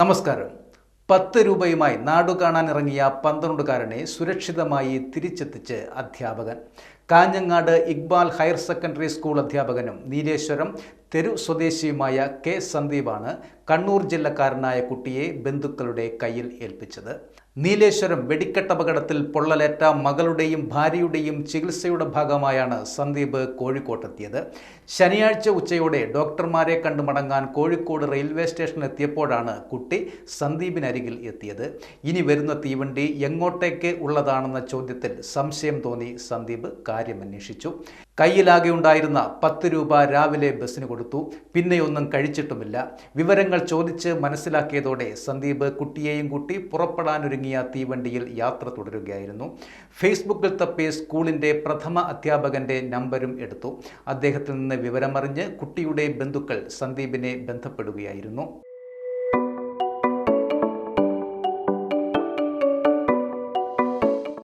നമസ്കാരം. 10 രൂപയുമായി നാടുകാണാനിറങ്ങിയ 12കാരനെ സുരക്ഷിതമായി തിരിച്ചെത്തിച്ച് അധ്യാപകൻ. Kanhangad Iqbal higher secondary school അധ്യാപകനും നീലേശ്വരം തെരു സ്വദേശിയുമായ കെ സന്ദീപാണ് കണ്ണൂർ ജില്ലക്കാരനായ കുട്ടിയെ ബന്ധുക്കളുടെ കയ്യിൽ ഏൽപ്പിച്ചത്. നീലേശ്വരം വെടിക്കെട്ടപകടത്തിൽ പൊള്ളലേറ്റ മകളുടെയും ഭാര്യയുടെയും ചികിത്സയുടെ ഭാഗമായാണ് സന്ദീപ് കോഴിക്കോട്ടെത്തിയത്. ശനിയാഴ്ച ഉച്ചയോടെ ഡോക്ടർമാരെ കണ്ടു മടങ്ങാൻ കോഴിക്കോട് റെയിൽവേ സ്റ്റേഷനിൽ എത്തിയപ്പോഴാണ് കുട്ടി സന്ദീപിനരികിൽ എത്തിയത്. ഇനി വരുന്ന തീവണ്ടി എങ്ങോട്ടേക്ക് ഉള്ളതാണെന്ന ചോദ്യത്തിൽ സംശയം തോന്നി സന്ദീപ് കാര്യമന്വേഷിച്ചു. കയ്യിലാകെ ഉണ്ടായിരുന്ന 10 രൂപ രാവിലെ ബസ്സിന് കൊടുത്തു. പിന്നെയൊന്നും കഴിച്ചിട്ടുമില്ല. വിവരങ്ങൾ ചോദിച്ച് മനസ്സിലാക്കിയതോടെ സന്ദീപ് കുട്ടിയെയും കൂട്ടി പുറപ്പെടാനൊരുങ്ങിയ തീവണ്ടിയിൽ യാത്ര തുടരുകയായിരുന്നു. ഫേസ്ബുക്കിൽ തപ്പി സ്കൂളിൻ്റെ പ്രഥമ അധ്യാപകൻ്റെ നമ്പരും എടുത്തു. അദ്ദേഹത്തിൽ നിന്ന് വിവരമറിഞ്ഞ് കുട്ടിയുടെ ബന്ധുക്കൾ സന്ദീപിനെ ബന്ധപ്പെടുകയായിരുന്നു.